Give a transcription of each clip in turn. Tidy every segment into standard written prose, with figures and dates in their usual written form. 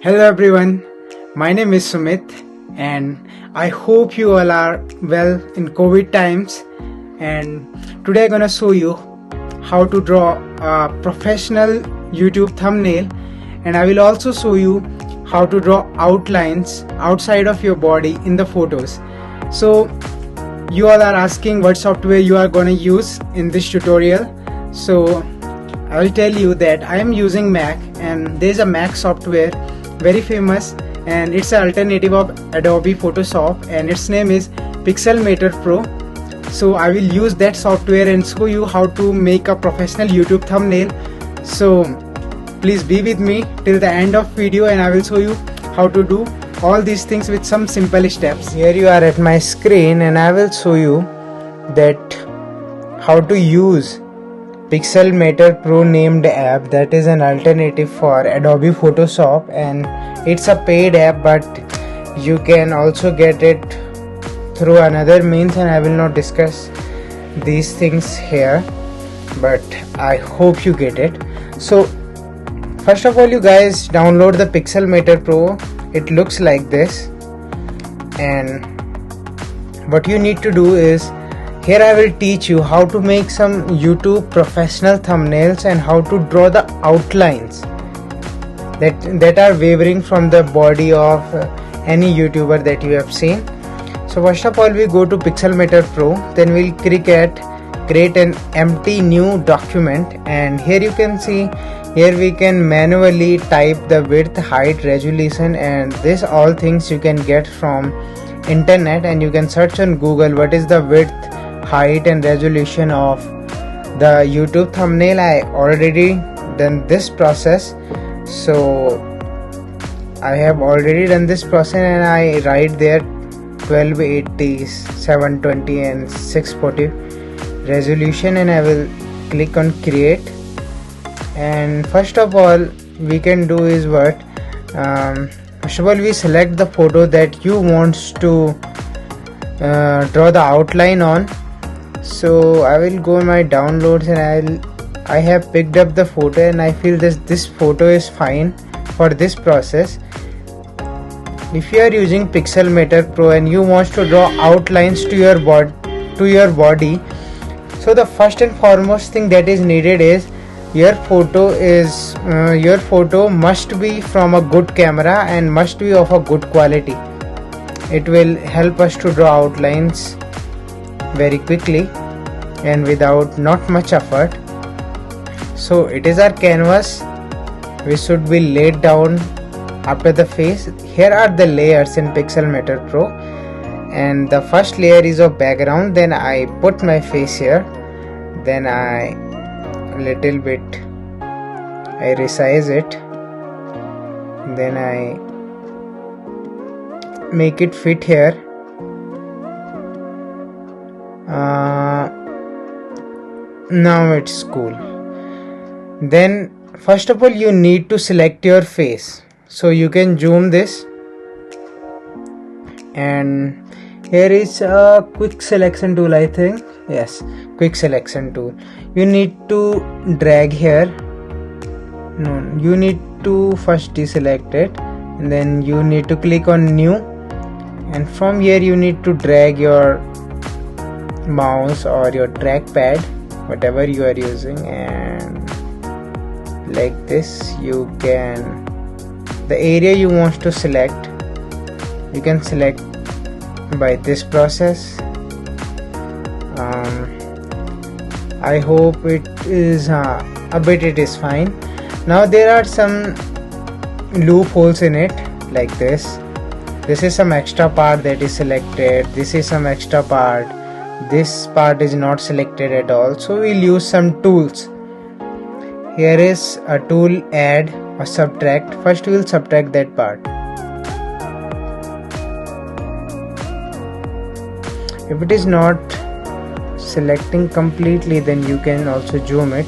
Hello everyone, my name is Sumit and I hope you all are well in COVID times, and today I'm gonna show you how to draw a professional YouTube thumbnail, and I will also show you how to draw outlines outside of your body in the photos. So you all are asking what software you are gonna use in this tutorial. So I'll tell you that I am using Mac, and there's a Mac software very famous and it's an alternative of Adobe Photoshop, and its name is Pixelmator Pro. So I will use that software and show you how to make a professional YouTube thumbnail. So please be with me till the end of video and I will show you how to do all these things with some simple steps. Here you are at my screen and I will show you that how to use Pixelmator Pro named app, that is an alternative for Adobe Photoshop, and it's a paid app, but you can also get it through another means, and I will not discuss these things here, but I hope you get it. So first of all, you guys download the Pixelmator Pro. It looks like this, and what you need to do is, here I will teach you how to make some YouTube professional thumbnails and how to draw the outlines that are wavering from the body of any YouTuber that you have seen. So first of all, we go to Pixelmator Pro, then we'll click at create an empty new document, and here you can see, here we can manually type the width, height, resolution, and this all things you can get from internet, and you can search on Google what is the width, height and resolution of the YouTube thumbnail. I already done this process, so I have already done this process and I write there 1280, 720 and 640 resolution, and I will click on create. And first of all we can do is what, first of all we select the photo that you want to draw the outline on. So I will go in my downloads and I have picked up the photo, and I feel this photo is fine for this process. If you are using Pixelmator Pro and you want to draw outlines to your body, so the first and foremost thing that is needed is your photo must be from a good camera and must be of a good quality. It will help us to draw outlines very quickly and without not much effort. So it is our canvas which should be laid down after the face. Here are the layers in Pixelmator Pro, and the first layer is of background, then I put my face here, then I resize it, then I make it fit here. Now it's cool. Then first of all you need to select your face, so you can zoom this, and here is a quick selection tool, I think. Yes, quick selection tool. You need to drag here. No, you need to first deselect it, and then you need to click on new, and from here you need to drag your mouse or your trackpad, whatever you are using, and like this you can, the area you want to select, you can select by this process. I hope it is it is fine. Now there are some loopholes in it, like this is some extra part that is selected, this is some extra part, this part is not selected at all. So we'll use some tools. Here is a tool, add or subtract. First we will subtract that part. If it is not selecting completely, then you can also zoom it.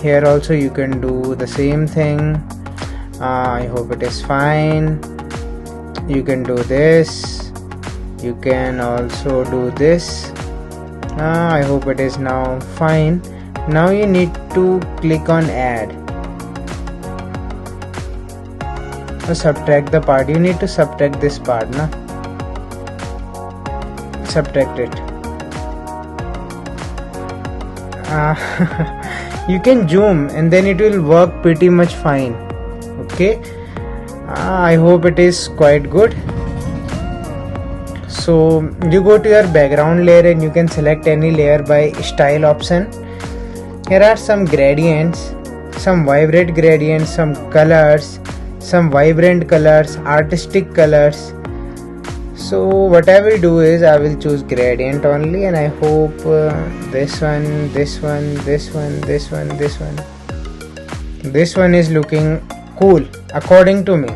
Here also you can do the same thing. I hope it is fine. You can do this, you can also do this. I hope it is now fine. Now you need to click on add. subtract the part. You need to subtract this part, na? Subtract it. You can zoom and then it will work pretty much fine. Okay, I hope it is quite good. So you go to your background layer and you can select any layer by style option. Here are some gradients, some vibrant gradients, some colors, some vibrant colors, artistic colors. So what I will do is I will choose gradient only, and I hope this one, this one, this one, this one, this one. This one is looking cool according to me.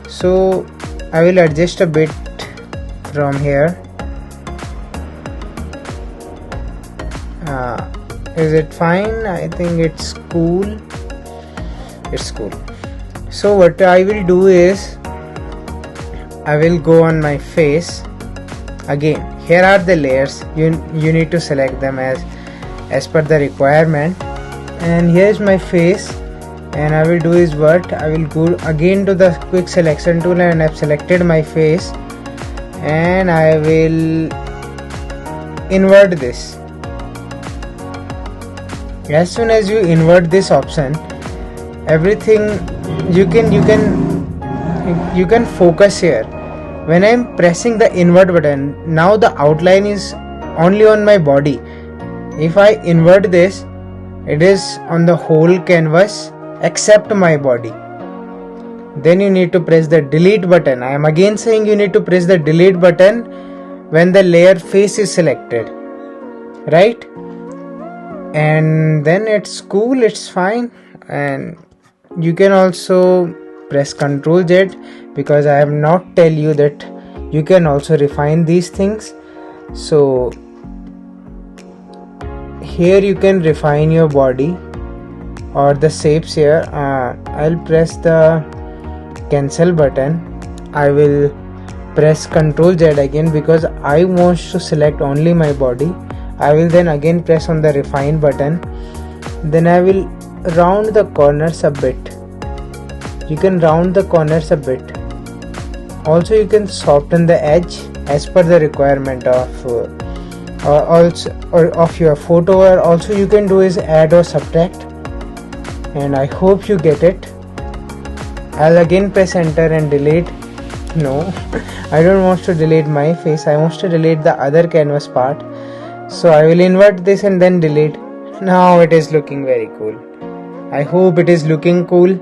So I will adjust a bit from here. Is it fine? I think it's cool. It's cool. So what I will do is I will go on my face. Again, here are the layers. You need to select them as per the requirement. And here is my face. And I will do is what? I will go again to the quick selection tool, and I've selected my face. And I will invert this. As soon as you invert this option, everything you can focus here. When I am pressing the invert button, now the outline is only on my body. If I invert this, it is on the whole canvas except my body. Then you need to press the delete button. I am again saying you need to press the delete button when the layer face is selected, right? And then it's cool, it's fine. And you can also press Ctrl Z, because I have not tell you that you can also refine these things. So here you can refine your body or the shapes here. I'll press the cancel button. I will press Ctrl Z again because I want to select only my body. I will then again press on the refine button. Then I will round the corners a bit. You can round the corners a bit. Also you can soften the edge as per the requirement of of your photo. Or also you can do is add or subtract. And I hope you get it. I'll again press enter and delete. No, I don't want to delete my face. I want to delete the other canvas part. So I will invert this and then delete. Now it is looking very cool. I hope it is looking cool.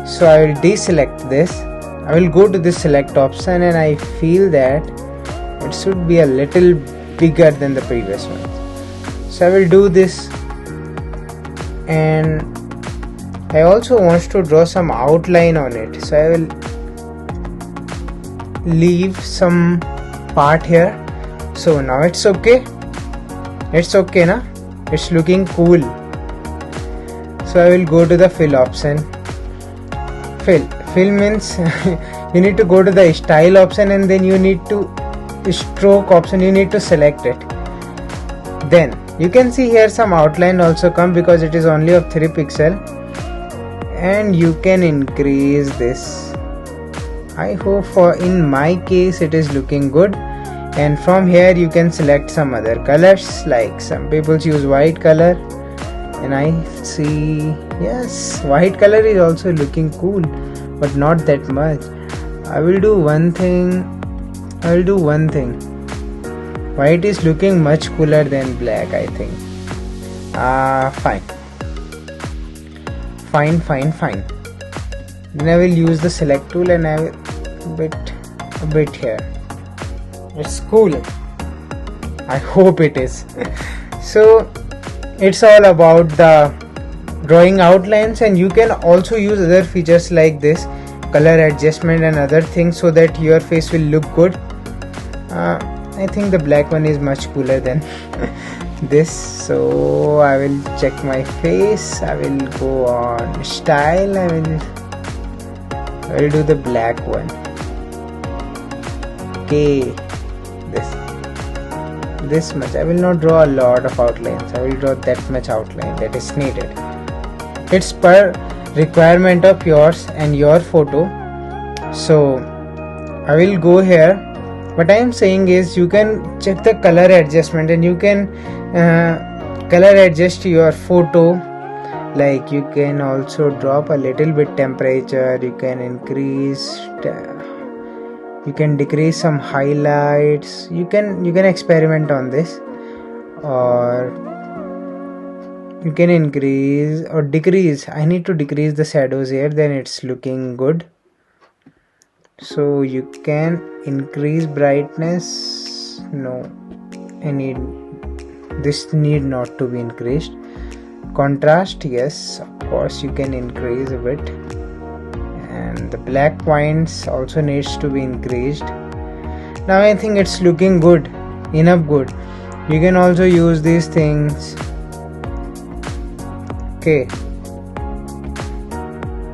So I will deselect this. I will go to the select option, and I feel that it should be a little bigger than the previous one. So I will do this, and I also want to draw some outline on it. So I will leave some part here. So now it's okay. It's okay, na? It's looking cool. So I will go to the fill option. Fill means you need to go to the style option, and then you need to stroke option. You need to select it. Then you can see here some outline also come because it is only of 3 pixel, and you can increase this. I hope in my case it is looking good. And from here you can select some other colors, like some people choose white color, and I see, yes, white color is also looking cool, but not that much. I will do one thing. White is looking much cooler than black, I think. Fine. Then I will use the select tool, and I will a bit here. It's cool. I hope it is. So it's all about the drawing outlines, and you can also use other features like this, color adjustment and other things, so that your face will look good. I think the black one is much cooler than this. So I will check my face. I will go on style. I will do the black one. Okay, this much. I will not draw a lot of outlines. I will draw that much outline that is needed. It's per requirement of yours and your photo. So I will go here. What I am saying is you can check the color adjustment and you can color adjust your photo. Like you can also drop a little bit temperature, you can increase, you can decrease some highlights, you can experiment on this, or you can increase or decrease. I need to decrease the shadows here, then it's looking good. So you can increase brightness. No, this need not to be increased. Contrast, yes, of course you can increase a bit, and the black points also needs to be increased. Now I think it's looking good, enough good. You can also use these things. Okay,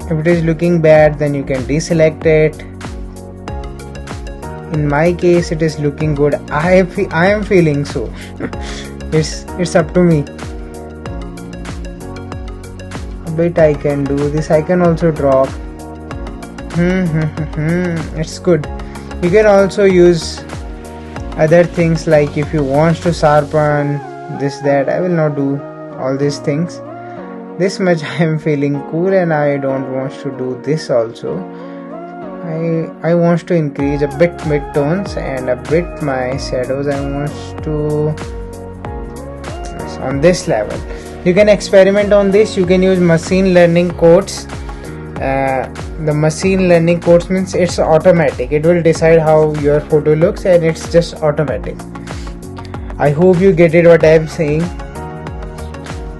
if it is looking bad, then you can deselect it. In my case it is looking good. I am feeling so. it's up to me. Bit I can do this. I can also drop. It's good. You can also use other things, like if you want to sharpen this, that. I will not do all these things. This much I am feeling cool, and I don't want to do this also. I want to increase a bit midtones and a bit my shadows. I want to on this level. You can experiment on this. You can use machine learning codes. The machine learning codes means it's automatic. It will decide how your photo looks, and it's just automatic. I hope you get it what I am saying.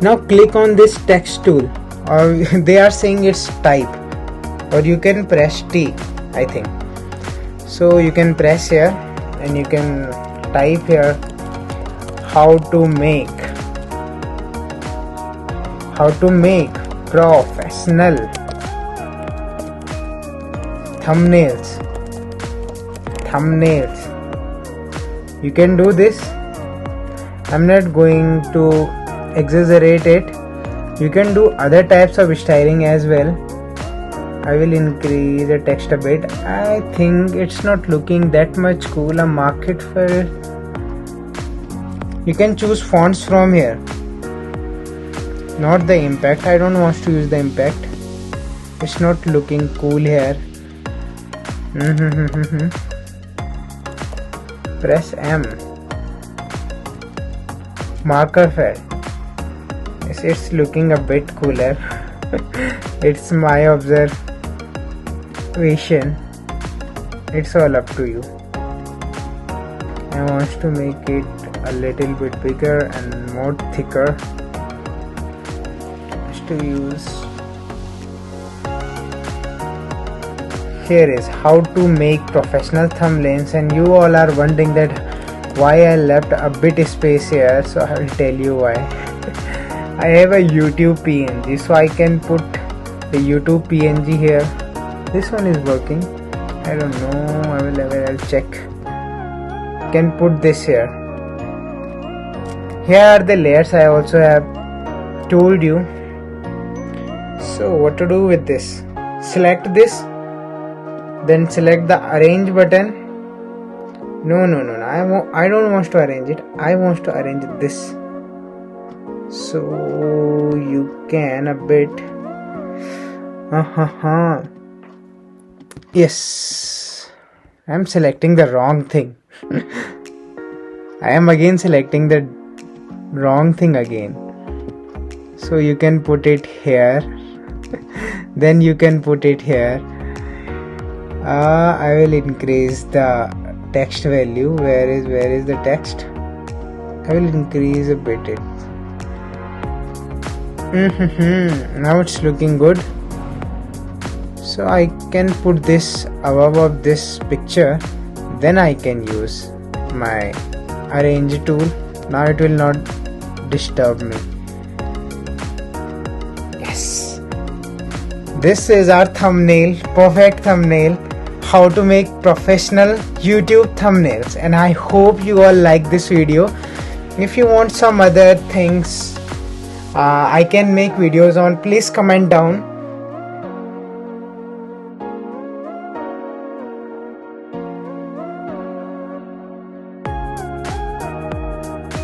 Now click on this text tool, or they are saying it's type, or you can press T, I think. So you can press here and you can type here how to make professional thumbnails. You can do this. I'm not going to exaggerate it. You can do other types of styling as well. I will increase the text a bit. I think it's not looking that much cool. A market for it. You can choose fonts from here, not the impact. I don't want to use the impact. It's not looking cool here. Press M. Marker fed. Yes, it's looking a bit cooler. It's my observation. It's all up to you. I want to make it a little bit bigger and more thicker. To use here is how to make professional thumbnails, and you all are wondering that why I left a bit space here, so I will tell you why. I have a YouTube PNG, so I can put the YouTube PNG here. This one is working. I don't know. I'll check. Can put this here. Here are the layers I also have told you. So what to do with this? Select this, then select the arrange button. No. I don't want to arrange it. I want to arrange this. So you can a bit. Yes, I am selecting the wrong thing. I am again selecting the wrong thing again. So you can put it here. Then you can put it here. I will increase the text value. Where is the text? I will increase a bit it. Now it's looking good. So I can put this above of this picture. Then I can use my arrange tool. Now it will not disturb me. Yes, this is our thumbnail, perfect thumbnail. How to make professional YouTube thumbnails, and I hope you all like this video. If you want some other things I can make videos on, please comment down.